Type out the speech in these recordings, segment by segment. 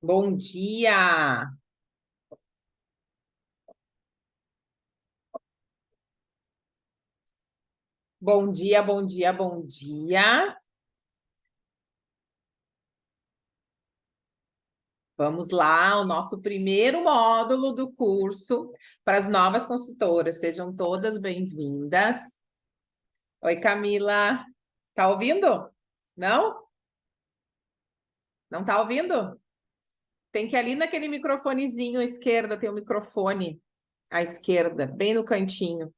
Bom dia! Bom dia, bom dia, bom dia. Vamos lá, o nosso primeiro módulo do curso para as novas consultoras. Sejam todas bem-vindas. Oi, Camila. Tá ouvindo? Não? Não tá ouvindo? Tem que ir ali naquele microfonezinho à esquerda, tem um microfone à esquerda, bem no cantinho.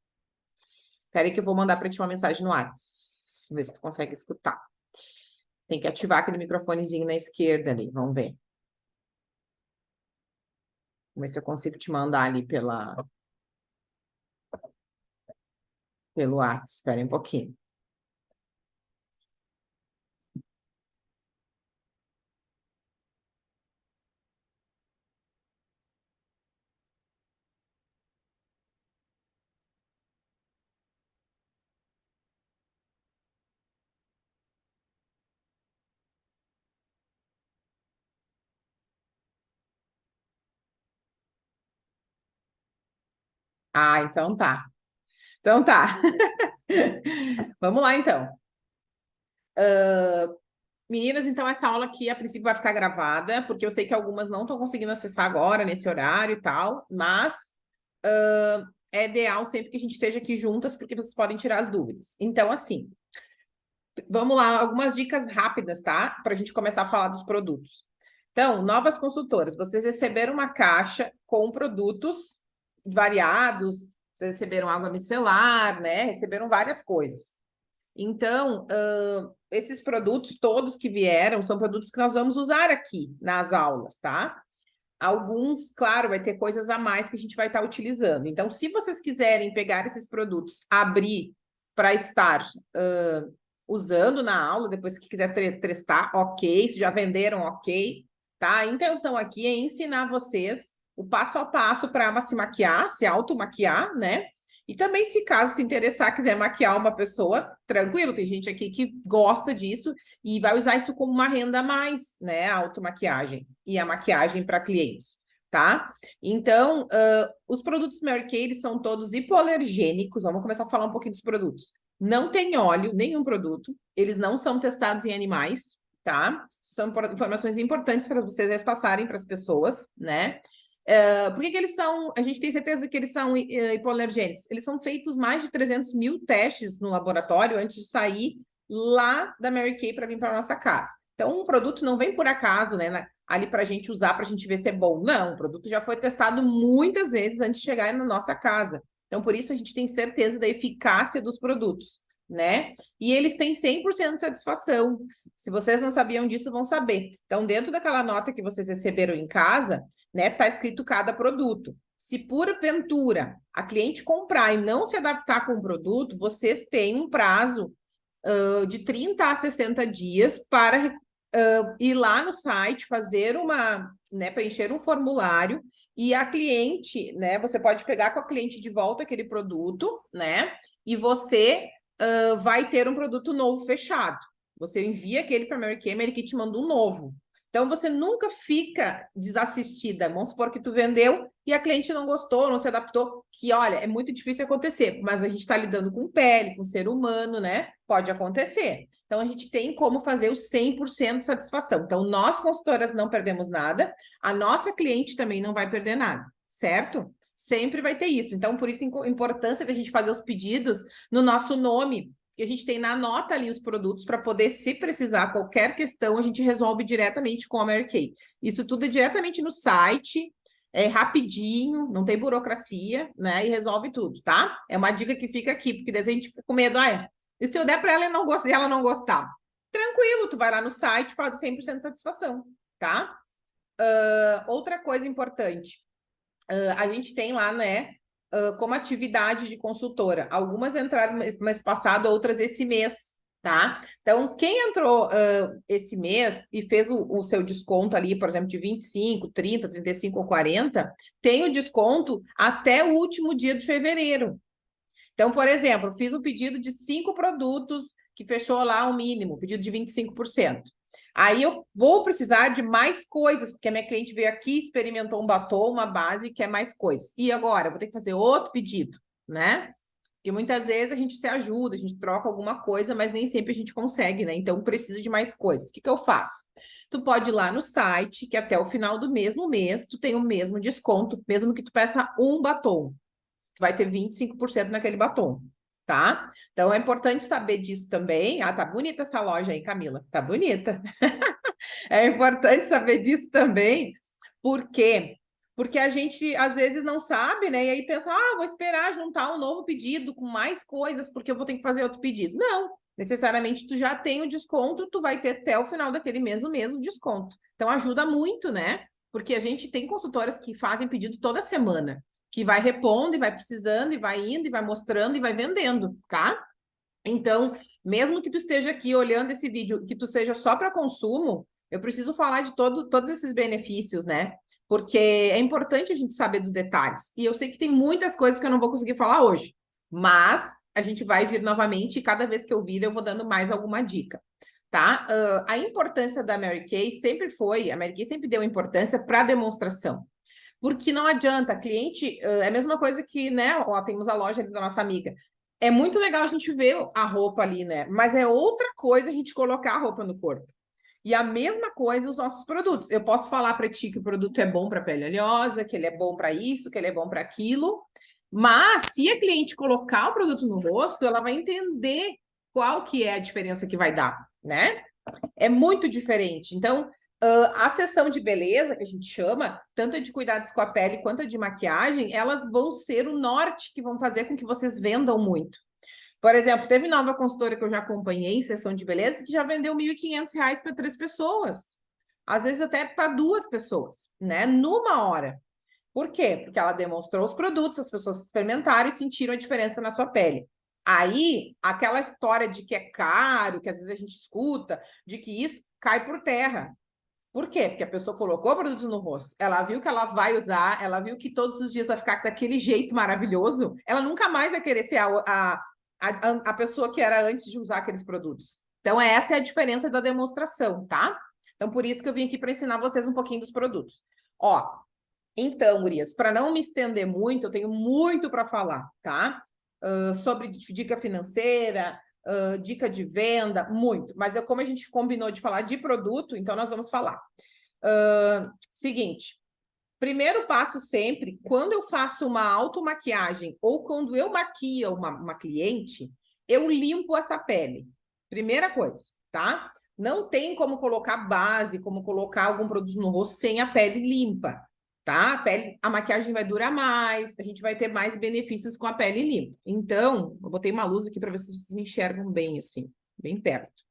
Espera aí que eu vou mandar para ti uma mensagem no WhatsApp. Ver se tu consegue escutar. Tem que ativar aquele microfonezinho na esquerda ali, vamos ver. Vamos ver se eu consigo te mandar ali pelo WhatsApp. Espera aí um pouquinho. Ah, então tá. Então tá. Vamos lá, então. Meninas, então essa aula aqui a princípio vai ficar gravada, porque eu sei que algumas não estão conseguindo acessar agora, nesse horário e tal, mas é ideal sempre que a gente esteja aqui juntas, porque vocês podem tirar as dúvidas. Então, assim, vamos lá, algumas dicas rápidas, tá? Para a gente começar a falar dos produtos. Então, novas consultoras, vocês receberam uma caixa com produtos variados, vocês receberam água micelar, né? Receberam várias coisas. Então, esses produtos todos que vieram são produtos que nós vamos usar aqui nas aulas, tá? Alguns, claro, vai ter coisas a mais que a gente vai estar utilizando. Então, se vocês quiserem pegar esses produtos, abrir para estar usando na aula, depois que quiser testar, ok. Se já venderam, ok. Tá? A intenção aqui é ensinar vocês o passo a passo para se maquiar, se automaquiar, né? E também, se caso se interessar, quiser maquiar uma pessoa, tranquilo, tem gente aqui que gosta disso e vai usar isso como uma renda a mais, né? A automaquiagem e a maquiagem para clientes, tá? Então, os produtos Mary Kay, eles são todos hipoalergênicos. Vamos começar a falar um pouquinho dos produtos. Não tem óleo, nenhum produto. Eles não são testados em animais, tá? São informações importantes para vocês passarem para as pessoas, né? Por que eles são... A gente tem certeza que eles são hipoalergênicos? Eles são feitos mais de 300 mil testes no laboratório antes de sair lá da Mary Kay para vir para nossa casa. Então, um produto não vem por acaso, né? Ali para a gente usar, para a gente ver se é bom. Não, o produto já foi testado muitas vezes antes de chegar na nossa casa. Então, por isso, a gente tem certeza da eficácia dos produtos, né? E eles têm 100% de satisfação. Se vocês não sabiam disso, vão saber. Então, dentro daquela nota que vocês receberam em casa, né, tá escrito cada produto. Se porventura a cliente comprar e não se adaptar com o produto, vocês têm um prazo de 30 a 60 dias para ir lá no site, fazer né, preencher um formulário e a cliente, né, você pode pegar com a cliente de volta aquele produto, né, e você vai ter um produto novo fechado. Você envia aquele para a Mary Kay te manda um novo. Então, você nunca fica desassistida. Vamos supor que tu vendeu e a cliente não gostou, não se adaptou, que, olha, é muito difícil acontecer, mas a gente está lidando com pele, com ser humano, né? Pode acontecer. Então, a gente tem como fazer o 100% de satisfação. Então, nós, consultoras, não perdemos nada, a nossa cliente também não vai perder nada, certo? Sempre vai ter isso. Então, por isso, a importância da gente fazer os pedidos no nosso nome, que a gente tem na nota ali os produtos para poder, se precisar qualquer questão, a gente resolve diretamente com a Mary Kay. Isso tudo é diretamente no site, é rapidinho, não tem burocracia, né? E resolve tudo, tá? É uma dica que fica aqui, porque daí a gente fica com medo, e se eu der para ela e ela não gostar? Tranquilo, tu vai lá no site, faz o 100% de satisfação, tá? Outra coisa importante, a gente tem lá, né, como atividade de consultora. Algumas entraram mês passado, outras esse mês, tá? Então, quem entrou esse mês e fez o seu desconto ali, por exemplo, de 25, 30, 35 ou 40, tem o desconto até o último dia de fevereiro. Então, por exemplo, fiz um pedido de 5 produtos que fechou lá o mínimo, pedido de 25%. Aí eu vou precisar de mais coisas, porque a minha cliente veio aqui, experimentou um batom, uma base, quer mais coisas. E agora? Eu vou ter que fazer outro pedido, né? Porque muitas vezes a gente se ajuda, a gente troca alguma coisa, mas nem sempre a gente consegue, né? Então precisa de mais coisas. O que que eu faço? Tu pode ir lá no site, que até o final do mesmo mês tu tem o mesmo desconto, mesmo que tu peça um batom. Tu vai ter 25% naquele batom, tá? Então é importante saber disso também. Ah, tá bonita essa loja aí, Camila. Tá bonita. É importante saber disso também, por quê? Porque a gente às vezes não sabe, né? E aí pensa, vou esperar juntar um novo pedido com mais coisas, porque eu vou ter que fazer outro pedido. Não, necessariamente tu já tem o desconto, tu vai ter até o final daquele mês o mesmo desconto. Então ajuda muito, né? Porque a gente tem consultoras que fazem pedido toda semana, que vai repondo e vai precisando, e vai indo, e vai mostrando, e vai vendendo, tá? Então, mesmo que tu esteja aqui olhando esse vídeo, que tu seja só para consumo, eu preciso falar de todos esses benefícios, né? Porque é importante a gente saber dos detalhes. E eu sei que tem muitas coisas que eu não vou conseguir falar hoje, mas a gente vai vir novamente e cada vez que eu vir eu vou dando mais alguma dica, tá? A importância da Mary Kay sempre foi, a Mary Kay sempre deu importância para demonstração. Porque não adianta, cliente, é a mesma coisa que, né? Ó, temos a loja ali da nossa amiga. É muito legal a gente ver a roupa ali, né? Mas é outra coisa a gente colocar a roupa no corpo. E a mesma coisa os nossos produtos. Eu posso falar para ti que o produto é bom para pele oleosa, que ele é bom para isso, que ele é bom para aquilo. Mas se a cliente colocar o produto no rosto, ela vai entender qual que é a diferença que vai dar, né? É muito diferente. Então, a sessão de beleza, que a gente chama, tanto a de cuidados com a pele quanto a de maquiagem, elas vão ser o norte que vão fazer com que vocês vendam muito. Por exemplo, teve nova consultora que eu já acompanhei em sessão de beleza que já vendeu R$ 1.500 para 3 pessoas. Às vezes até para 2 pessoas, né? Numa hora. Por quê? Porque ela demonstrou os produtos, as pessoas experimentaram e sentiram a diferença na sua pele. Aí, aquela história de que é caro, que às vezes a gente escuta, de que isso cai por terra. Por quê? Porque a pessoa colocou o produto no rosto, ela viu que ela vai usar, ela viu que todos os dias vai ficar daquele jeito maravilhoso, ela nunca mais vai querer ser a pessoa que era antes de usar aqueles produtos. Então, essa é a diferença da demonstração, tá? Então, por isso que eu vim aqui para ensinar vocês um pouquinho dos produtos. Ó, então, gurias, para não me estender muito, eu tenho muito para falar, tá? Sobre dica financeira, dica de venda, muito. Mas como a gente combinou de falar de produto, então nós vamos falar. Seguinte, primeiro passo sempre, quando eu faço uma automaquiagem ou quando eu maquio uma cliente, eu limpo essa pele. Primeira coisa, tá? Não tem como colocar base, como colocar algum produto no rosto sem a pele limpa, tá? A maquiagem vai durar mais, a gente vai ter mais benefícios com a pele limpa. Então, eu botei uma luz aqui para ver se vocês me enxergam bem, assim, bem perto.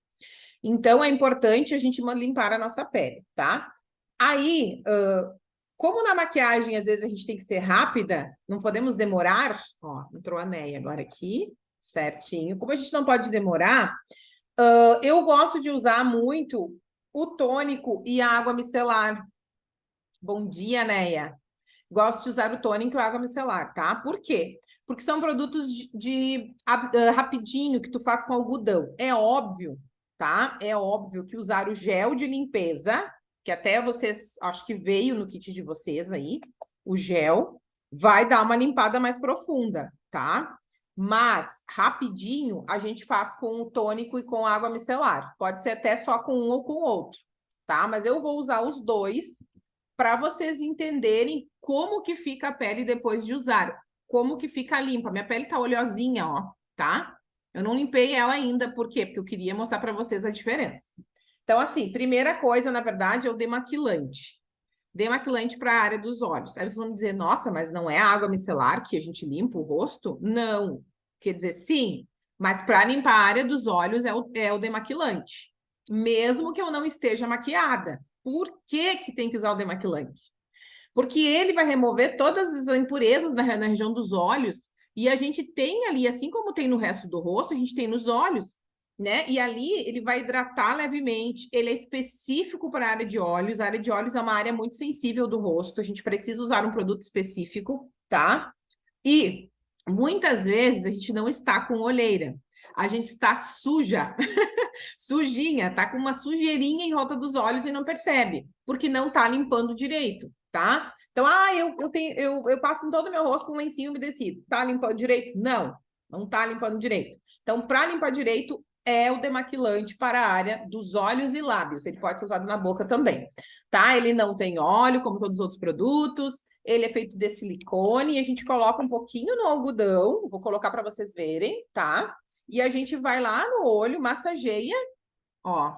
Então, é importante a gente limpar a nossa pele, tá? Aí, como na maquiagem, às vezes a gente tem que ser rápida, não podemos demorar. Ó, entrou a Neia agora aqui, certinho. Como a gente não pode demorar, eu gosto de usar muito o tônico e a água micelar. Bom dia, Neia. Gosto de usar o tônico e a água micelar, tá? Por quê? Porque são produtos rapidinho que tu faz com algodão. É óbvio, tá? É óbvio que usar o gel de limpeza, que até vocês, acho que veio no kit de vocês aí, o gel, vai dar uma limpada mais profunda, tá? Mas, rapidinho, a gente faz com o tônico e com água micelar. Pode ser até só com um ou com o outro, tá? Mas eu vou usar os dois para vocês entenderem como que fica a pele depois de usar, como que fica limpa. Minha pele tá oleosinha, ó, tá? Eu não limpei ela ainda, por quê? Porque eu queria mostrar para vocês a diferença. Então, assim, primeira coisa, na verdade, é o demaquilante. Demaquilante para a área dos olhos. Aí vocês vão me dizer, nossa, mas não é água micelar que a gente limpa o rosto? Não. Quer dizer, sim, mas para limpar a área dos olhos é o demaquilante. Mesmo que eu não esteja maquiada. Por que que tem que usar o demaquilante? Porque ele vai remover todas as impurezas na região dos olhos e a gente tem ali, assim como tem no resto do rosto, a gente tem nos olhos, né? E ali ele vai hidratar levemente, ele é específico para a área de olhos. A área de olhos é uma área muito sensível do rosto, a gente precisa usar um produto específico, tá? E muitas vezes a gente não está com olheira. A gente está suja, sujinha, tá com uma sujeirinha em volta dos olhos e não percebe, porque não tá limpando direito, tá? Então, eu passo em todo o meu rosto com um lencinho umedecido. Tá limpando direito? Não, não tá limpando direito. Então, para limpar direito, é o demaquilante para a área dos olhos e lábios. Ele pode ser usado na boca também, tá? Ele não tem óleo, como todos os outros produtos. Ele é feito de silicone e a gente coloca um pouquinho no algodão. Vou colocar para vocês verem, tá? E a gente vai lá no olho, massageia, ó.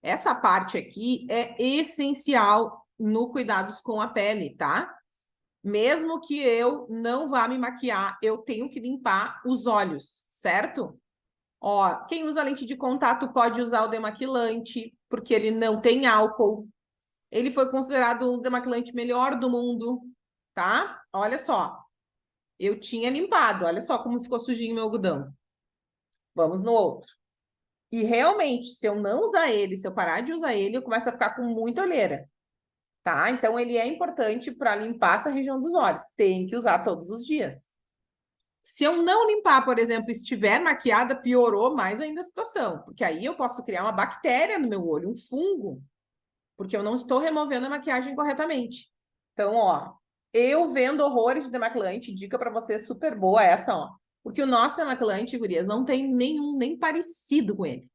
Essa parte aqui é essencial no cuidados com a pele, tá? Mesmo que eu não vá me maquiar, eu tenho que limpar os olhos, certo? Ó, quem usa lente de contato pode usar o demaquilante, porque ele não tem álcool. Ele foi considerado o demaquilante melhor do mundo, tá? Olha só. Eu tinha limpado, olha só como ficou sujinho meu algodão. Vamos no outro. E realmente, se eu não usar ele, se eu parar de usar ele, eu começo a ficar com muita olheira, tá? Então, ele é importante para limpar essa região dos olhos. Tem que usar todos os dias. Se eu não limpar, por exemplo, estiver maquiada, piorou mais ainda a situação, porque aí eu posso criar uma bactéria no meu olho, um fungo, porque eu não estou removendo a maquiagem corretamente. Então, ó, eu vendo horrores de demaquilante, dica para você super boa essa, ó. Porque o nosso demaquilante, gurias, não tem nenhum nem parecido com ele.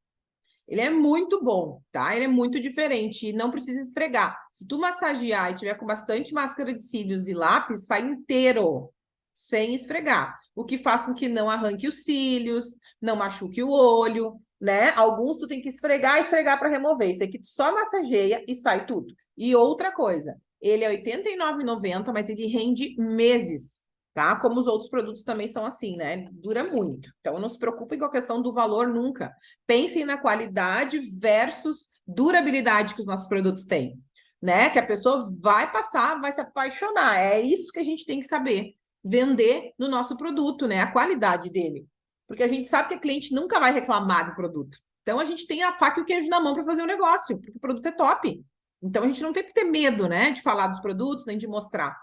Ele é muito bom, tá? Ele é muito diferente e não precisa esfregar. Se tu massagear e tiver com bastante máscara de cílios e lápis, sai inteiro, sem esfregar. O que faz com que não arranque os cílios, não machuque o olho, né? Alguns tu tem que esfregar para remover. Esse aqui tu só massageia e sai tudo. E outra coisa, ele é R$ 89,90, mas ele rende meses, tá? Como os outros produtos também são assim, né? Dura muito. Então, não se preocupem com a questão do valor nunca. Pensem na qualidade versus durabilidade que os nossos produtos têm, né? Que a pessoa vai passar, vai se apaixonar. É isso que a gente tem que saber. Vender no nosso produto, né? A qualidade dele. Porque a gente sabe que a cliente nunca vai reclamar do produto. Então, a gente tem a faca e o queijo na mão para fazer o negócio, porque o produto é top. Então, a gente não tem que ter medo, né? De falar dos produtos, nem de mostrar.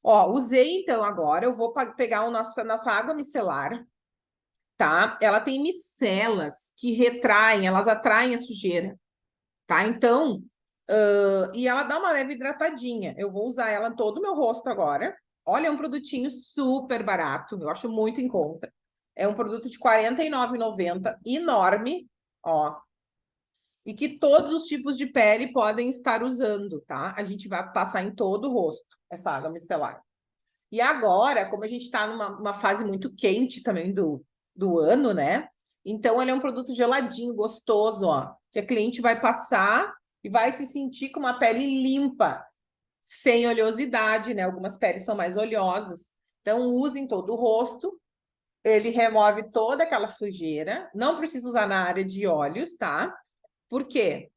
Ó, usei então agora, eu vou pegar a nossa água micelar, tá? Ela tem micelas que retraem, elas atraem a sujeira, tá? Então, e ela dá uma leve hidratadinha. Eu vou usar ela em todo o meu rosto agora. Olha, é um produtinho super barato, eu acho muito em conta. É um produto de R$ 49,90, enorme, ó. E que todos os tipos de pele podem estar usando, tá? A gente vai passar em todo o rosto, essa água micelar. E agora, como a gente está numa fase muito quente também do ano, né? Então, ele é um produto geladinho, gostoso, ó. Que a cliente vai passar e vai se sentir com uma pele limpa, sem oleosidade, né? Algumas peles são mais oleosas. Então, use em todo o rosto. Ele remove toda aquela sujeira. Não precisa usar na área de olhos, tá? Por quê?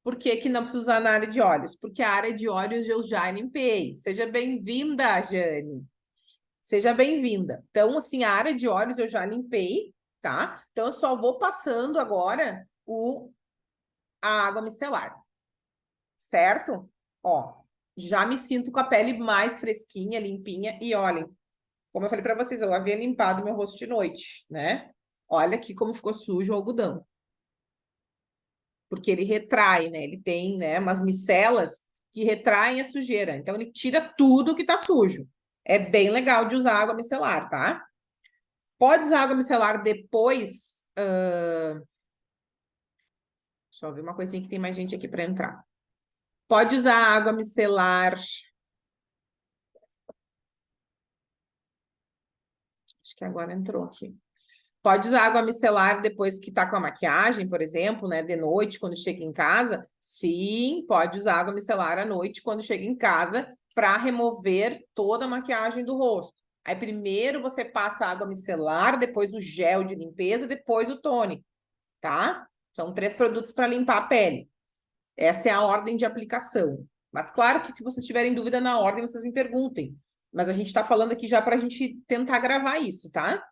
Por que que não precisa usar na área de olhos? Porque a área de olhos eu já limpei. Seja bem-vinda, Jane. Seja bem-vinda. Então, assim, a área de olhos eu já limpei, tá? Então, eu só vou passando agora a água micelar, certo? Ó, já me sinto com a pele mais fresquinha, limpinha. E olhem, como eu falei para vocês, eu havia limpado meu rosto de noite, né? Olha aqui como ficou sujo o algodão. Porque ele retrai, né? Ele tem, né, umas micelas que retraem a sujeira. Então, ele tira tudo que tá sujo. É bem legal de usar água micelar, tá? Pode usar água micelar depois. Deixa eu ver uma coisinha que tem mais gente aqui para entrar. Pode usar água micelar. Acho que agora entrou aqui. Pode usar água micelar depois que tá com a maquiagem, por exemplo, né? De noite, quando chega em casa. Sim, pode usar água micelar à noite, quando chega em casa, para remover toda a maquiagem do rosto. Aí, primeiro você passa a água micelar, depois o gel de limpeza, depois o tônico, tá? São 3 produtos para limpar a pele. Essa é a ordem de aplicação. Mas claro que se vocês tiverem dúvida na ordem, vocês me perguntem. Mas a gente está falando aqui já para a gente tentar gravar isso, tá?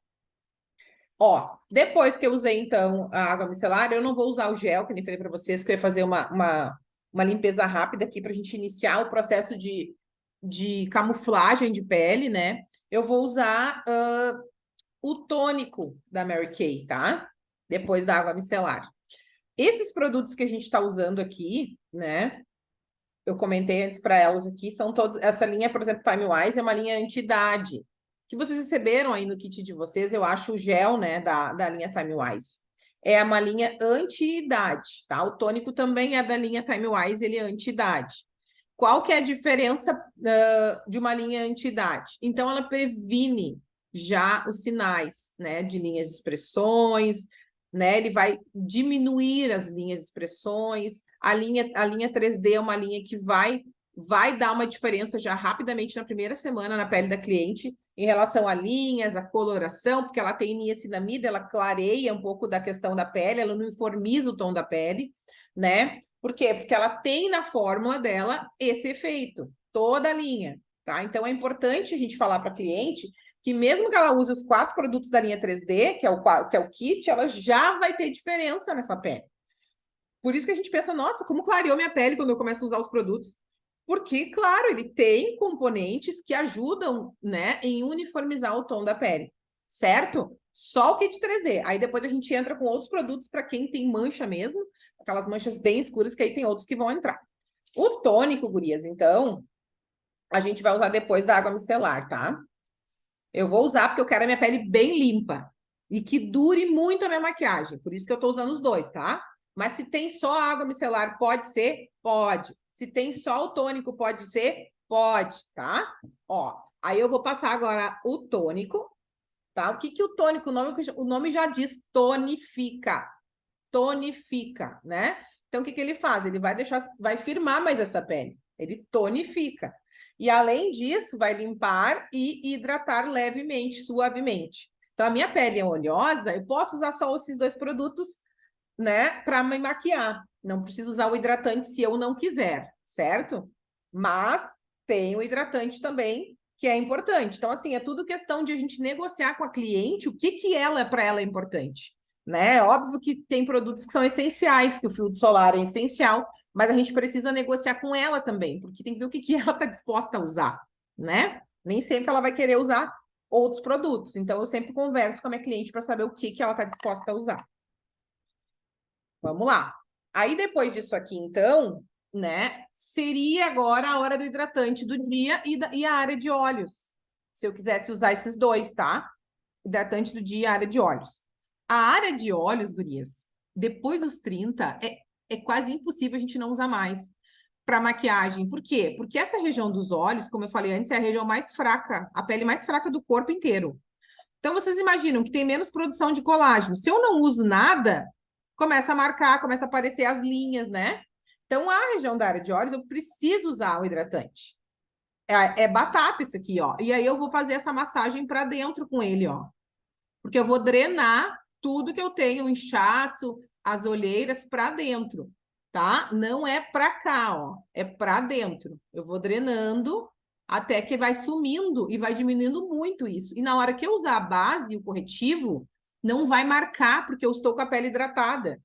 Ó, depois que eu usei, então, a água micelar, eu não vou usar o gel, que nem falei para vocês, que eu ia fazer uma limpeza rápida aqui para a gente iniciar o processo de camuflagem de pele, né? Eu vou usar o tônico da Mary Kay, tá? Depois da água micelar. Esses produtos que a gente está usando aqui, né? Eu comentei antes para elas aqui, são todos. Essa linha, por exemplo, Time Wise é uma linha anti-idade. Que vocês receberam aí no kit de vocês, eu acho o gel, né, da linha Time Wise. É uma linha anti-idade, tá? O tônico também é da linha Time Wise, ele é anti-idade. Qual que é a diferença de uma linha anti-idade? Então, ela previne já os sinais, né, de linhas de expressões, né? Ele vai diminuir as linhas de expressões. A linha 3D é uma linha que vai dar uma diferença já rapidamente na primeira semana na pele da cliente em relação a linhas, a coloração, porque ela tem niacinamida, ela clareia um pouco da questão da pele, ela não uniformiza o tom da pele, né? Por quê? Porque ela tem na fórmula dela esse efeito, toda a linha, tá? Então é importante a gente falar para a cliente que mesmo que ela use os 4 produtos da linha 3D, que é o kit, ela já vai ter diferença nessa pele. Por isso que a gente pensa, nossa, como clareou minha pele quando eu começo a usar os produtos. Porque, claro, ele tem componentes que ajudam, né, em uniformizar o tom da pele, certo? Só o kit 3D. Aí depois a gente entra com outros produtos para quem tem mancha mesmo, aquelas manchas bem escuras, que aí tem outros que vão entrar. O tônico, gurias, então, a gente vai usar depois da água micelar, tá? Eu vou usar porque eu quero a minha pele bem limpa e que dure muito a minha maquiagem. Por isso que eu tô usando os dois, tá? Mas se tem só água micelar, pode ser? Pode. Se tem só o tônico, pode ser? Pode, tá? Ó, aí eu vou passar agora o tônico, tá? O que que o tônico, o nome já diz tonifica. Tonifica, né? Então, o que que ele faz? Ele vai firmar mais essa pele. Ele tonifica. E, além disso, vai limpar e hidratar levemente, suavemente. Então, a minha pele é oleosa, eu posso usar só esses 2 produtos, né, para me maquiar. Não preciso usar o hidratante se eu não quiser, certo? Mas tem o hidratante também, que é importante. Então, assim, é tudo questão de a gente negociar com a cliente o que que para ela é importante, né? Óbvio que tem produtos que são essenciais, que o filtro solar é essencial, mas a gente precisa negociar com ela também, porque tem que ver o que que ela está disposta a usar, né? Nem sempre ela vai querer usar outros produtos. Então, eu sempre converso com a minha cliente para saber o que que ela está disposta a usar. Vamos lá. Aí, depois disso aqui, então, né, seria agora a hora do hidratante do dia e a área de óleos. Se eu quisesse usar esses 2, tá? Hidratante do dia e a área de óleos. A área de óleos, gurias, depois dos 30, é quase impossível a gente não usar mais para maquiagem. Por quê? Porque essa região dos olhos, como eu falei antes, é a região mais fraca, a pele mais fraca do corpo inteiro. Então, vocês imaginam que tem menos produção de colágeno. Se eu não uso nada, começa a marcar, começa a aparecer as linhas, né? Então, a região da área de olhos, eu preciso usar o hidratante. É batata isso aqui, ó. E aí eu vou fazer essa massagem para dentro com ele, ó. Porque eu vou drenar tudo que eu tenho, o inchaço, as olheiras para dentro, tá? Não é para cá, ó. É para dentro. Eu vou drenando até que vai sumindo e vai diminuindo muito isso. E na hora que eu usar a base e o corretivo, não vai marcar, porque eu estou com a pele hidratada.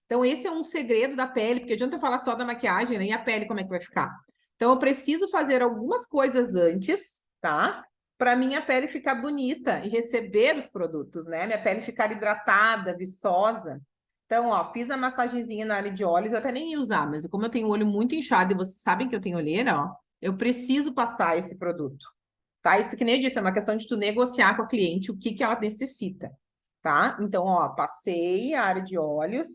Então, esse é um segredo da pele, porque adianta falar só da maquiagem, né? E a pele, como é que vai ficar? Então, eu preciso fazer algumas coisas antes, tá? Para minha pele ficar bonita e receber os produtos, né? Minha pele ficar hidratada, viçosa. Então, ó, fiz a massagenzinha na área de olhos, eu até nem ia usar, mas como eu tenho o olho muito inchado e vocês sabem que eu tenho olheira, ó, eu preciso passar esse produto, tá? Isso que nem eu disse, é uma questão de tu negociar com a cliente o que que ela necessita, tá? Então, ó, passei a área de olhos,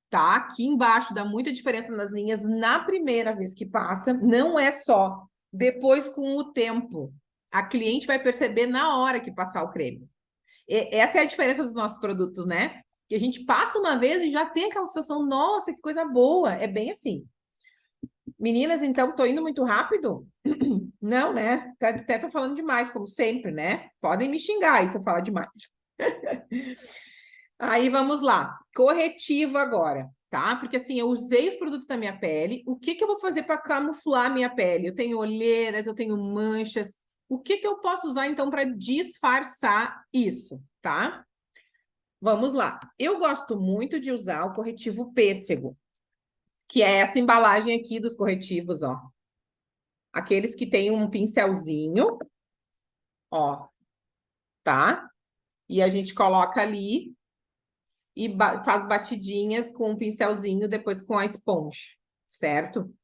tá? Aqui embaixo dá muita diferença nas linhas na primeira vez que passa, não é só depois com o tempo. A cliente vai perceber na hora que passar o creme. Essa é a diferença dos nossos produtos, né? Que a gente passa uma vez e já tem aquela sensação, nossa, que coisa boa. É bem assim. Meninas, então, tô indo muito rápido? Não, né? Até tô falando demais, como sempre, né? Podem me xingar aí se eu falar demais. Aí vamos lá. Corretivo agora, tá? Porque assim, eu usei os produtos da minha pele. O que que eu vou fazer para camuflar a minha pele? Eu tenho olheiras, eu tenho manchas. O que que eu posso usar então para disfarçar isso, tá? Vamos lá. Eu gosto muito de usar o corretivo pêssego, que é essa embalagem aqui dos corretivos, ó. Aqueles que tem um pincelzinho, ó, tá? E a gente coloca ali e faz batidinhas com um pincelzinho, depois com a esponja, certo?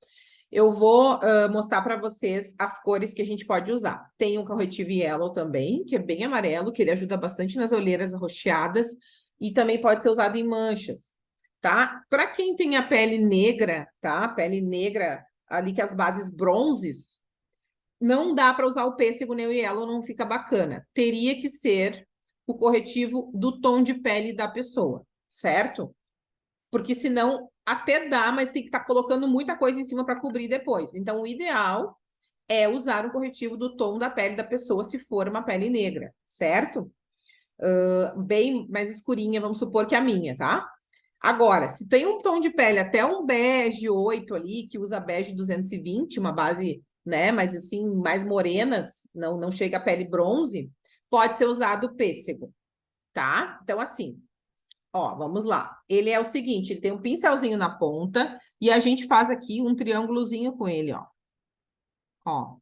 Eu vou mostrar para vocês as cores que a gente pode usar. Tem um corretivo yellow também, que é bem amarelo, que ele ajuda bastante nas olheiras arroxeadas e também pode ser usado em manchas, tá? Para quem tem a pele negra, tá? Pele negra ali que as bases bronzes, não dá para usar o pêssego nem o yellow, não fica bacana. Teria que ser o corretivo do tom de pele da pessoa, certo? Porque senão até dá, mas tem que estar colocando muita coisa em cima para cobrir depois. Então, o ideal é usar um corretivo do tom da pele da pessoa, se for uma pele negra, certo? Bem mais escurinha, vamos supor que a minha, tá? Agora, se tem um tom de pele até um bege 8 ali, que usa bege 220, uma base, né, mas assim, mais morenas, não chega a pele bronze, pode ser usado pêssego, tá? Então, assim, ó, vamos lá. Ele é o seguinte, ele tem um pincelzinho na ponta e a gente faz aqui um triângulozinho com ele, ó. Ó.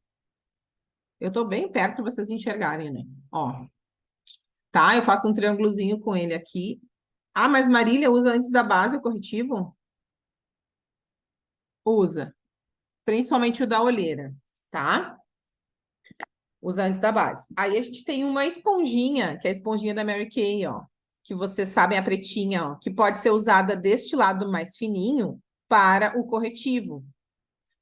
Eu tô bem perto para vocês enxergarem, né? Ó. Tá? Eu faço um triângulozinho com ele aqui. Ah, mas Marília usa antes da base o corretivo? Usa. Principalmente o da olheira, tá? Usa antes da base. Aí a gente tem uma esponjinha, que é a esponjinha da Mary Kay, ó. Que vocês sabem, a pretinha, ó. Que pode ser usada deste lado mais fininho para o corretivo.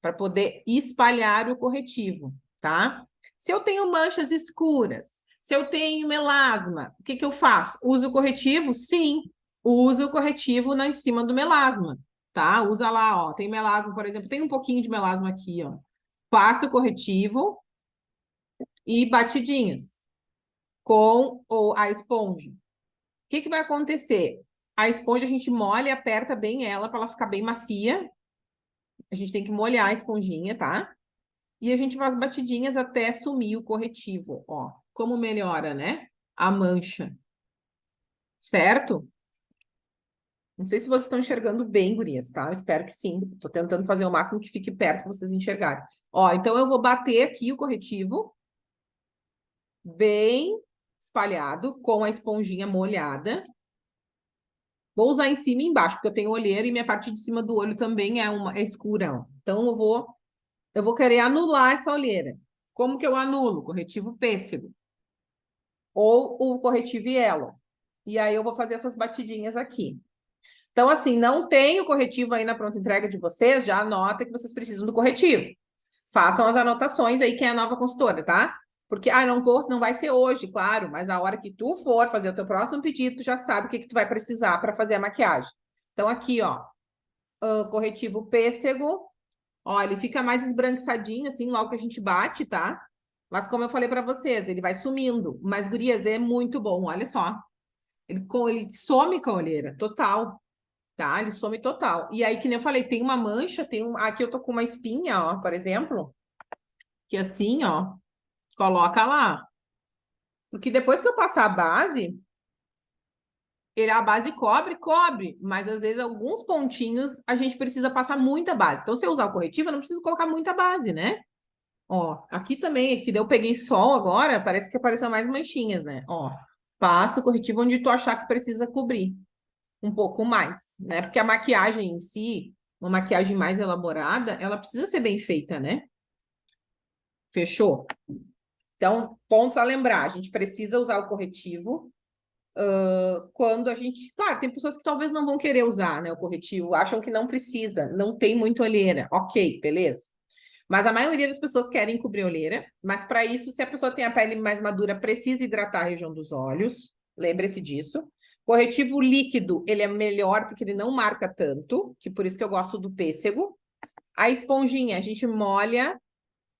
Para poder espalhar o corretivo, tá? Se eu tenho manchas escuras, se eu tenho melasma, o que que eu faço? Uso o corretivo? Sim, uso o corretivo em cima do melasma, tá? Usa lá, ó, tem melasma, por exemplo, tem um pouquinho de melasma aqui, ó. Passa o corretivo e batidinhas com a esponja. O que que vai acontecer? A esponja a gente molha e aperta bem ela para ela ficar bem macia. A gente tem que molhar a esponjinha, tá? E a gente faz batidinhas até sumir o corretivo, ó. Como melhora, né? A mancha. Certo? Não sei se vocês estão enxergando bem, gurias, tá? Eu espero que sim. Tô tentando fazer o máximo que fique perto para vocês enxergarem. Ó, então eu vou bater aqui o corretivo bem espalhado com a esponjinha molhada. Vou usar em cima e embaixo, porque eu tenho olheira e minha parte de cima do olho também é escura, ó. Então eu vou querer anular essa olheira. Como que eu anulo? Corretivo pêssego. Ou o corretivo yellow. E aí eu vou fazer essas batidinhas aqui. Então, assim, não tem o corretivo aí na pronta entrega de vocês, já anota que vocês precisam do corretivo. Façam as anotações aí, quem é a nova consultora, tá? Porque, não vai ser hoje, claro, mas a hora que tu for fazer o teu próximo pedido, tu já sabe o que que tu vai precisar para fazer a maquiagem. Então, aqui, ó, corretivo pêssego. Ó, ele fica mais esbranquiçadinho, assim, logo que a gente bate, tá? Mas como eu falei para vocês, ele vai sumindo. Mas, gurias, é muito bom, olha só. Ele some com a olheira, total, tá? Ele some total. E aí, que nem eu falei, tem uma mancha, aqui eu tô com uma espinha, ó, por exemplo, que assim, ó, coloca lá. Porque depois que eu passar a base, a base cobre, mas às vezes alguns pontinhos a gente precisa passar muita base. Então, se eu usar o corretivo, eu não preciso colocar muita base, né? Ó, aqui também, aqui daí eu peguei sol agora, parece que apareceu mais manchinhas, né? Ó, passa o corretivo onde tu achar que precisa cobrir um pouco mais, né? Porque a maquiagem em si, uma maquiagem mais elaborada, ela precisa ser bem feita, né? Fechou? Então, pontos a lembrar, a gente precisa usar o corretivo quando a gente... Claro, tem pessoas que talvez não vão querer usar, né, o corretivo, acham que não precisa, não tem muito olheira. Ok, beleza. Mas a maioria das pessoas querem cobrir a olheira, mas para isso, se a pessoa tem a pele mais madura, precisa hidratar a região dos olhos, lembre-se disso. Corretivo líquido, ele é melhor porque ele não marca tanto, que por isso que eu gosto do pêssego. A esponjinha, a gente molha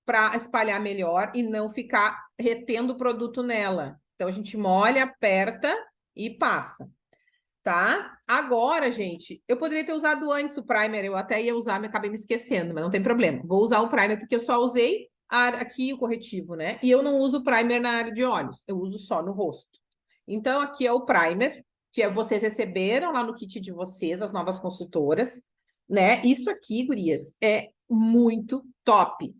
para espalhar melhor e não ficar retendo o produto nela. Então, a gente molha, aperta e passa, tá? Agora, gente, eu poderia ter usado antes o primer, eu até ia usar, mas acabei me esquecendo, mas não tem problema. Vou usar o primer porque eu só usei aqui o corretivo, né? E eu não uso primer na área de olhos, eu uso só no rosto. Então, aqui é o primer, que vocês receberam lá no kit de vocês, as novas consultoras, né? Isso aqui, gurias, é muito top.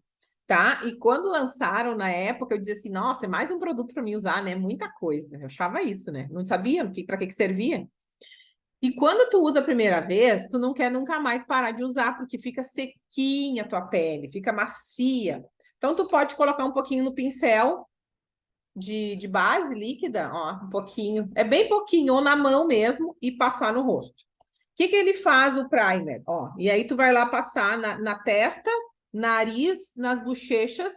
tá? E quando lançaram na época, eu dizia assim, nossa, é mais um produto para mim usar, né? Muita coisa. Eu achava isso, né? Não sabia para que servia. E quando tu usa a primeira vez, tu não quer nunca mais parar de usar, porque fica sequinha a tua pele, fica macia. Então, tu pode colocar um pouquinho no pincel de base líquida, ó, um pouquinho. É bem pouquinho, ou na mão mesmo, e passar no rosto. O que que ele faz, o primer? Ó, e aí tu vai lá passar na testa, nariz, nas bochechas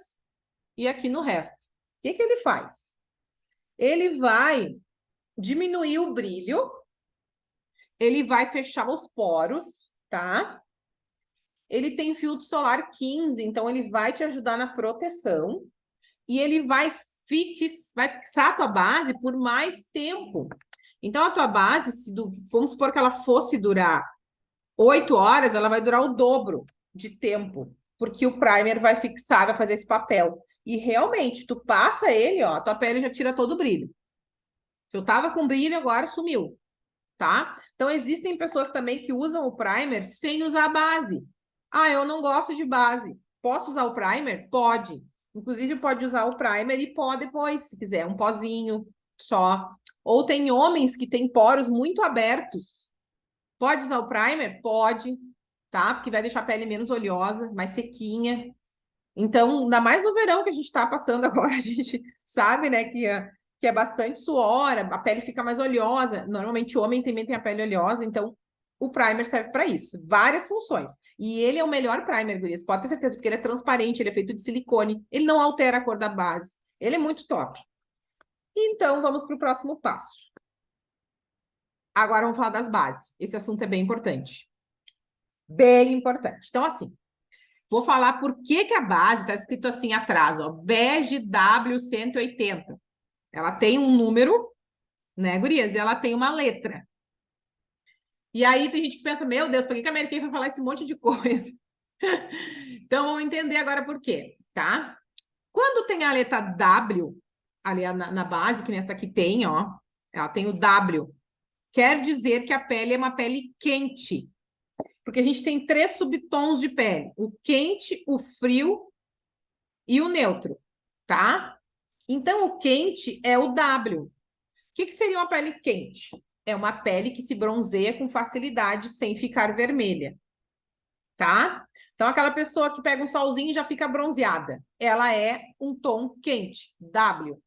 e aqui no resto. O que que ele faz? Ele vai diminuir o brilho, ele vai fechar os poros, tá? Ele tem filtro solar 15, então ele vai te ajudar na proteção e ele vai fixar a tua base por mais tempo. Então, a tua base, vamos supor que ela fosse durar 8 horas, ela vai durar o dobro de tempo, porque o primer vai fixar, vai fazer esse papel. E realmente, tu passa ele, ó, a tua pele já tira todo o brilho. Se eu tava com brilho, agora sumiu, tá? Então, existem pessoas também que usam o primer sem usar a base. Ah, eu não gosto de base. Posso usar o primer? Pode. Inclusive, pode usar o primer e pó depois, se quiser, um pozinho só. Ou tem homens que têm poros muito abertos. Pode usar o primer? Pode, tá? Porque vai deixar a pele menos oleosa, mais sequinha. Então, ainda mais no verão que a gente está passando agora, a gente sabe, né, que é bastante suor, a pele fica mais oleosa. Normalmente, o homem também tem a pele oleosa, então o primer serve para isso. Várias funções. E ele é o melhor primer, gurias, pode ter certeza, porque ele é transparente, ele é feito de silicone, ele não altera a cor da base. Ele é muito top. Então, vamos para o próximo passo. Agora vamos falar das bases. Esse assunto é bem importante. Bem importante. Então, assim, vou falar por que que a base está escrito assim atrás, ó, Bege W180. Ela tem um número, né, gurias? E ela tem uma letra. E aí tem gente que pensa, meu Deus, por que que a Mary Kay vai falar esse monte de coisa? Então, vamos entender agora por quê, tá? Quando tem a letra W ali na base, que nessa aqui tem, ó, ela tem o W, quer dizer que a pele é uma pele quente. Porque a gente tem 3 subtons de pele: o quente, o frio e o neutro, tá? Então, o quente é o W. O que seria uma pele quente? É uma pele que se bronzeia com facilidade sem ficar vermelha, tá? Então, aquela pessoa que pega um solzinho e já fica bronzeada, ela é um tom quente, W.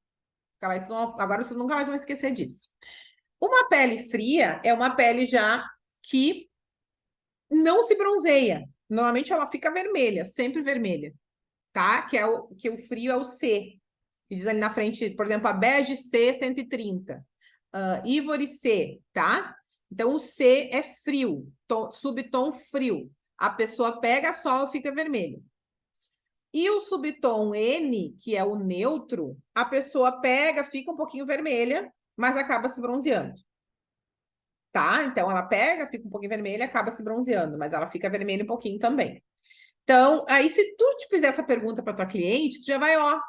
Agora vocês nunca mais vão esquecer disso. Uma pele fria é uma pele já que não se bronzeia. Normalmente ela fica vermelha, sempre vermelha, tá? Que o frio é o C. Que diz ali na frente, por exemplo, a bege C 130, Ivory C, tá? Então o C é frio, subtom frio. A pessoa pega sol e fica vermelho. E o subtom N, que é o neutro, a pessoa pega, fica um pouquinho vermelha, mas acaba se bronzeando. Tá? Então, ela pega, fica um pouquinho vermelha, acaba se bronzeando, mas ela fica vermelha um pouquinho também. Então, aí se tu te fizer essa pergunta para tua cliente, tu já vai, ó,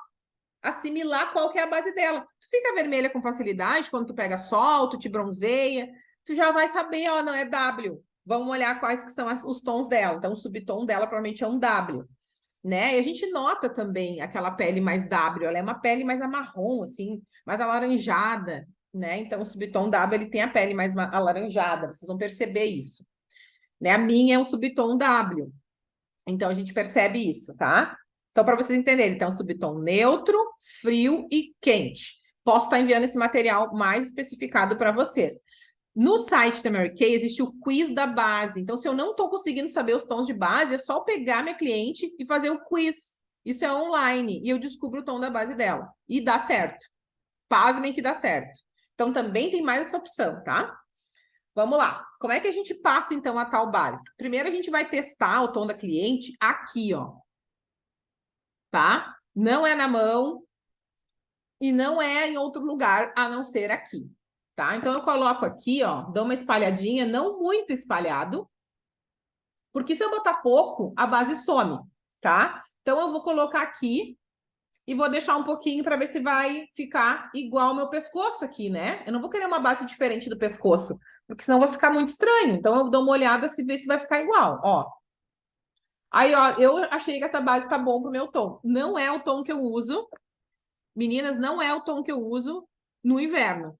assimilar qual que é a base dela. Tu fica vermelha com facilidade quando tu pega sol, tu te bronzeia, tu já vai saber, ó, não é W. Vamos olhar quais que são os tons dela. Então, o subtom dela provavelmente é um W, né? E a gente nota também aquela pele mais W, ela é uma pele mais amarrom, assim, mais alaranjada, né? Então, o subtom W, ele tem a pele mais alaranjada, vocês vão perceber isso. Né? A minha é um subtom W. Então, a gente percebe isso, tá? Então, para vocês entenderem, então, subtom neutro, frio e quente. Posso estar enviando esse material mais especificado para vocês. No site da Mary Kay existe o quiz da base. Então, se eu não estou conseguindo saber os tons de base, é só pegar minha cliente e fazer o quiz. Isso é online. E eu descubro o tom da base dela. E dá certo. Pasmem que dá certo. Então, também tem mais essa opção, tá? Vamos lá. Como é que a gente passa, então, a tal base? Primeiro, a gente vai testar o tom da cliente aqui, ó. Tá? Não é na mão e não é em outro lugar, a não ser aqui. Tá? Então, eu coloco aqui, ó, dou uma espalhadinha, não muito espalhado, porque se eu botar pouco, a base some, tá? Então, eu vou colocar aqui e vou deixar um pouquinho para ver se vai ficar igual ao meu pescoço aqui, né? Eu não vou querer uma base diferente do pescoço, porque senão vai ficar muito estranho. Então, eu dou uma olhada se ver se vai ficar igual, ó. Aí, ó, eu achei que essa base tá bom pro meu tom. Não é o tom que eu uso. Meninas, não é o tom que eu uso no inverno.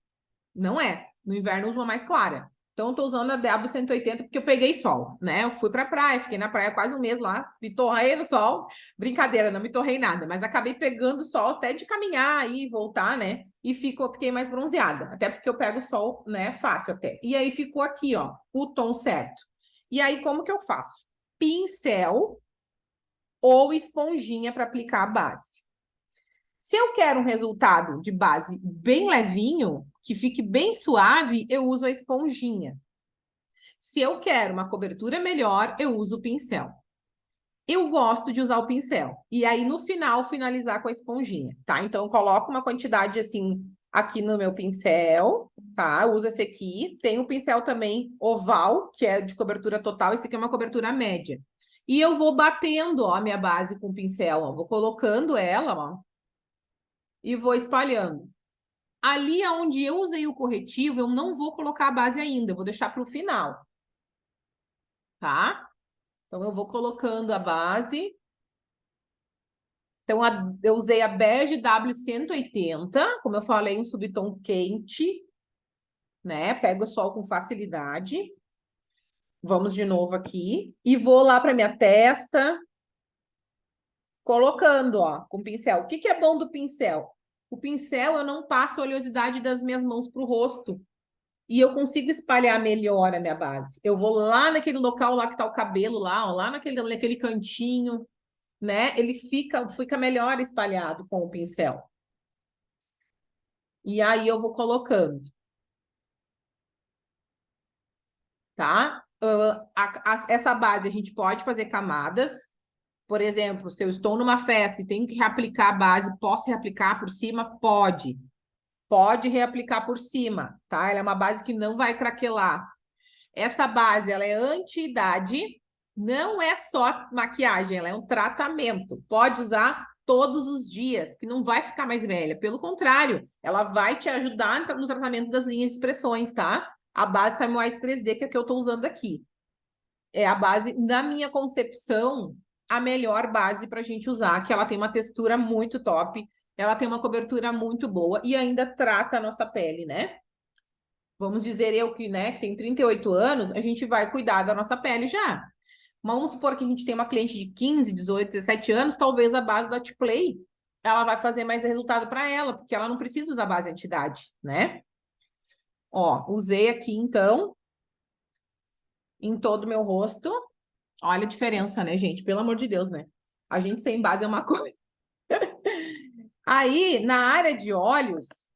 Não é. No inverno eu uso uma mais clara. Então, eu tô usando a W180 porque eu peguei sol, né? Eu fui pra praia, fiquei na praia quase um mês lá, me torrei no sol. Brincadeira, não me torrei nada, mas acabei pegando sol até de caminhar e voltar, né? E fiquei mais bronzeada. Até porque eu pego sol, né? Fácil até. E aí ficou aqui, ó, o tom certo. E aí, como que eu faço? Pincel ou esponjinha para aplicar a base. Se eu quero um resultado de base bem levinho, que fique bem suave, eu uso a esponjinha. Se eu quero uma cobertura melhor, eu uso o pincel. Eu gosto de usar o pincel. E aí, no final, finalizar com a esponjinha, tá? Então, eu coloco uma quantidade, assim, aqui no meu pincel, tá? Eu uso esse aqui. Tem o pincel também oval, que é de cobertura total. Esse aqui é uma cobertura média. E eu vou batendo, ó, a minha base com o pincel, ó. Vou colocando ela, ó, e vou espalhando. Ali onde eu usei o corretivo, eu não vou colocar a base ainda, eu vou deixar para o final, tá? Então, eu vou colocando a base. Então, eu usei a bege W180, como eu falei, um subtom quente, né? Pega o sol com facilidade. Vamos de novo aqui. E vou lá para minha testa, colocando, ó, com o pincel. O que que é bom do pincel? O pincel, eu não passo a oleosidade das minhas mãos para o rosto. E eu consigo espalhar melhor a minha base. Eu vou lá naquele local lá que tá o cabelo lá, ó, lá naquele cantinho, né? Ele fica melhor espalhado com o pincel. E aí eu vou colocando, tá? Essa base a gente pode fazer camadas. Por exemplo, se eu estou numa festa e tenho que reaplicar a base, posso reaplicar por cima? Pode. Pode reaplicar por cima, tá? Ela é uma base que não vai craquelar. Essa base, ela é anti-idade, não é só maquiagem, ela é um tratamento. Pode usar todos os dias, que não vai ficar mais velha. Pelo contrário, ela vai te ajudar no tratamento das linhas de expressões, tá? A base Time Wise 3D, que é a que eu estou usando aqui. É a base, na minha concepção, a melhor base para a gente usar, que ela tem uma textura muito top, ela tem uma cobertura muito boa e ainda trata a nossa pele, né? Vamos dizer eu que, né, que tenho 38 anos, a gente vai cuidar da nossa pele já. Mas vamos supor que a gente tem uma cliente de 15, 18, 17 anos, talvez a base do Play ela vai fazer mais resultado para ela, porque ela não precisa usar base anti-idade, né? Ó, usei aqui então em todo o meu rosto. Olha a diferença, né, gente? Pelo amor de Deus, né? A gente sem base é uma coisa. Aí, na área de olhos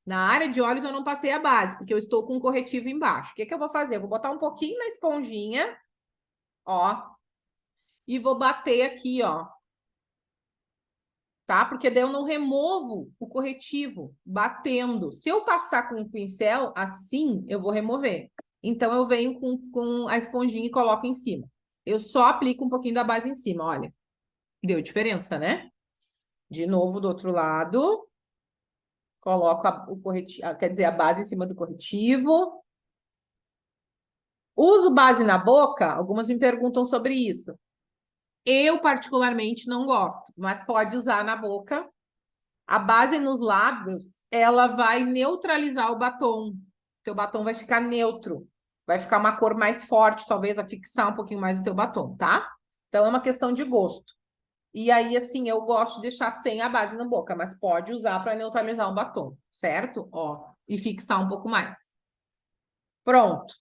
eu não passei a base, porque eu estou com um corretivo embaixo. O que que eu vou fazer? Eu vou botar um pouquinho na esponjinha, ó, e vou bater aqui, ó, tá? Porque daí eu não removo o corretivo batendo. Se eu passar com o pincel assim, eu vou remover. Então, eu venho com a esponjinha e coloco em cima. Eu só aplico um pouquinho da base em cima, olha. Deu diferença, né? De novo, do outro lado. Coloco o corretivo, quer dizer, a base em cima do corretivo. Uso base na boca? Algumas me perguntam sobre isso. Eu, particularmente, não gosto, mas pode usar na boca. A base nos lábios, ela vai neutralizar o batom. Teu batom vai ficar neutro. Vai ficar uma cor mais forte, talvez, a fixar um pouquinho mais o teu batom, tá? Então, é uma questão de gosto. E aí, assim, eu gosto de deixar sem a base na boca, mas pode usar para neutralizar o batom, certo? Ó, e fixar um pouco mais. Pronto.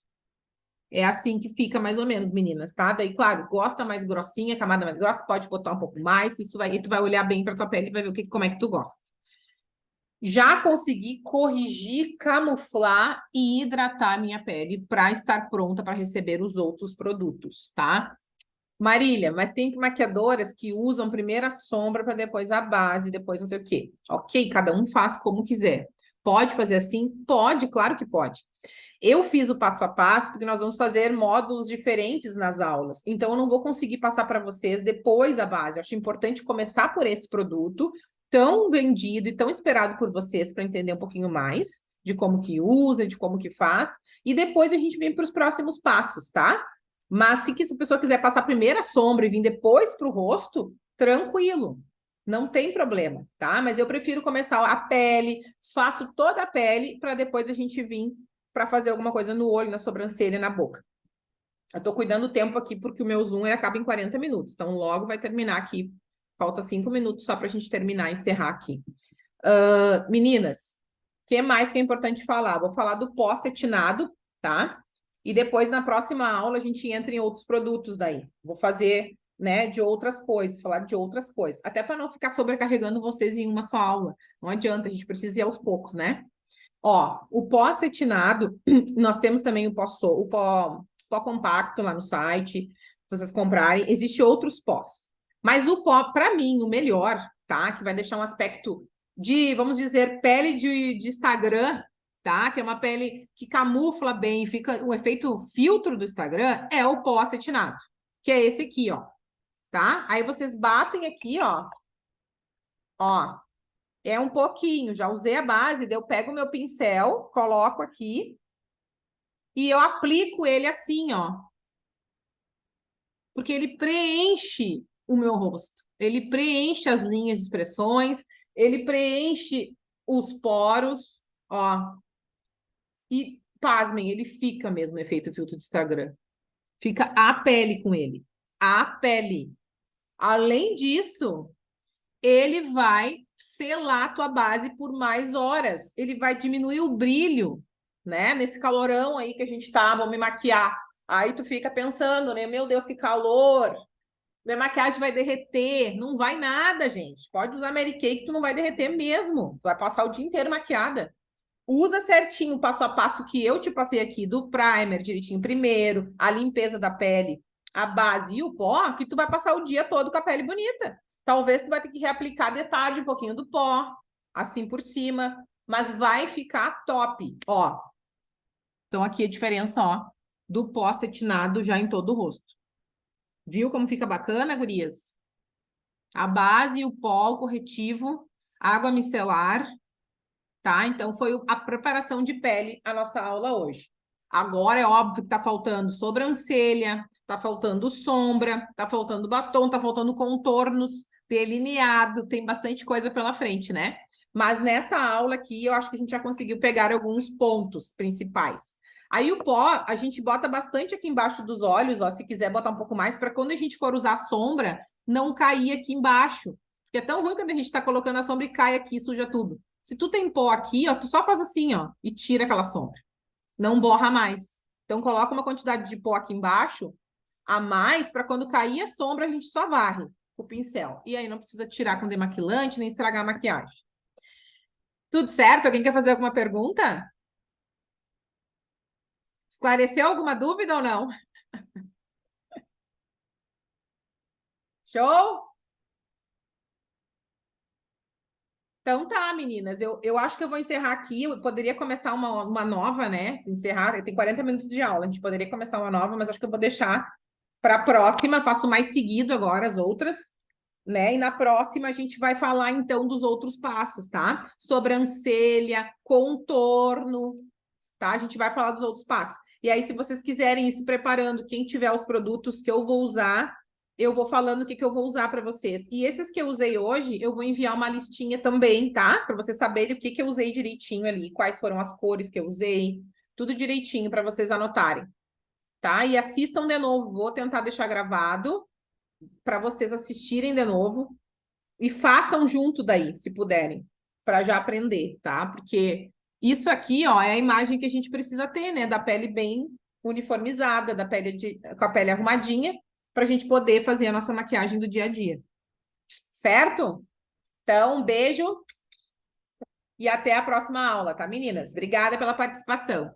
É assim que fica mais ou menos, meninas, tá? Daí, claro, gosta mais grossinha, camada mais grossa, pode botar um pouco mais, isso vai, e tu vai olhar bem para tua pele e vai ver como é que tu gosta. Já consegui corrigir, camuflar e hidratar a minha pele para estar pronta para receber os outros produtos, tá? Marília, mas tem maquiadoras que usam primeiro a sombra para depois a base, depois não sei o quê. Ok, cada um faz como quiser. Pode fazer assim? Pode, claro que pode. Eu fiz o passo a passo porque nós vamos fazer módulos diferentes nas aulas. Então, eu não vou conseguir passar para vocês depois a base. Eu acho importante começar por esse produto tão vendido e tão esperado por vocês para entender um pouquinho mais de como que usa, de como que faz. E depois a gente vem para os próximos passos, tá? Mas se a pessoa quiser passar primeiro a sombra e vir depois para o rosto, tranquilo. Não tem problema, tá? Mas eu prefiro começar a pele, faço toda a pele para depois a gente vir para fazer alguma coisa no olho, na sobrancelha e na boca. Eu tô cuidando do tempo aqui porque o meu Zoom ele acaba em 40 minutos. Então, logo vai terminar aqui. Falta 5 minutos só para a gente terminar e encerrar aqui. Meninas, o que mais que é importante falar? Vou falar do pó cetinado, tá? E depois, na próxima aula, a gente entra em outros produtos daí. Vou fazer, né, de outras coisas, falar de outras coisas. Até para não ficar sobrecarregando vocês em uma só aula. Não adianta, a gente precisa ir aos poucos, né? Ó, o pó acetinado, nós temos também o pó compacto lá no site, se vocês comprarem. Existem outros pós. Mas o pó, para mim, o melhor, tá? Que vai deixar um aspecto de, vamos dizer, pele de Instagram, tá? Que é uma pele que camufla bem, fica o efeito filtro do Instagram, é o pó acetinado, que é esse aqui, ó, tá? Aí vocês batem aqui, ó, é um pouquinho, já usei a base, daí eu pego o meu pincel, coloco aqui e eu aplico ele assim, ó. Porque ele preenche o meu rosto. Ele preenche as linhas de expressões, ele preenche os poros, ó. E, pasmem, ele fica mesmo efeito filtro de Instagram. Fica a pele com ele. A pele. Além disso, ele vai selar a tua base por mais horas. Ele vai diminuir o brilho, né? Nesse calorão aí que a gente tá, vou me maquiar. Aí tu fica pensando, né? Meu Deus, que calor! Minha maquiagem vai derreter. Não vai nada, gente. Pode usar Mary Kay que tu não vai derreter mesmo. Tu vai passar o dia inteiro maquiada. Usa certinho o passo a passo que eu te passei aqui do primer, direitinho primeiro, a limpeza da pele, a base e o pó, que tu vai passar o dia todo com a pele bonita. Talvez tu vai ter que reaplicar de tarde um pouquinho do pó, assim por cima, mas vai ficar top, ó. Então aqui a diferença, ó, do pó acetinado já em todo o rosto. Viu como fica bacana, gurias? A base, o pó, o corretivo, água micelar, tá? Então, foi a preparação de pele a nossa aula hoje. Agora é óbvio que tá faltando sobrancelha, tá faltando sombra, tá faltando batom, tá faltando contornos, delineado, tem bastante coisa pela frente, né? Mas nessa aula aqui, eu acho que a gente já conseguiu pegar alguns pontos principais. Aí o pó, a gente bota bastante aqui embaixo dos olhos, ó, se quiser botar um pouco mais, para quando a gente for usar sombra, não cair aqui embaixo. Porque é tão ruim quando a gente tá colocando a sombra e cai aqui, suja tudo. Se tu tem pó aqui, ó, tu só faz assim, ó, e tira aquela sombra. Não borra mais. Então, coloca uma quantidade de pó aqui embaixo, a mais, para quando cair a sombra, a gente só varre com o pincel. E aí não precisa tirar com demaquilante, nem estragar a maquiagem. Tudo certo? Alguém quer fazer alguma pergunta? Esclareceu alguma dúvida ou não? Show? Então tá, meninas. Eu acho que eu vou encerrar aqui. Eu poderia começar uma nova, né? Encerrar. Tem 40 minutos de aula. A gente poderia começar uma nova, mas acho que eu vou deixar para a próxima. Faço mais seguido agora as outras, né? E na próxima a gente vai falar então dos outros passos, tá? Sobrancelha, contorno, tá? A gente vai falar dos outros passos. E aí, se vocês quiserem ir se preparando, quem tiver os produtos que eu vou usar, eu vou falando o que eu vou usar para vocês. E esses que eu usei hoje, eu vou enviar uma listinha também, tá? Para vocês saberem o que eu usei direitinho ali, quais foram as cores que eu usei, tudo direitinho para vocês anotarem, tá? E assistam de novo, vou tentar deixar gravado para vocês assistirem de novo e façam junto daí, se puderem, para já aprender, tá? Porque isso aqui, ó, é a imagem que a gente precisa ter, né? Da pele bem uniformizada, da pele com a pele arrumadinha, para a gente poder fazer a nossa maquiagem do dia a dia. Certo? Então, um beijo e até a próxima aula, tá, meninas? Obrigada pela participação.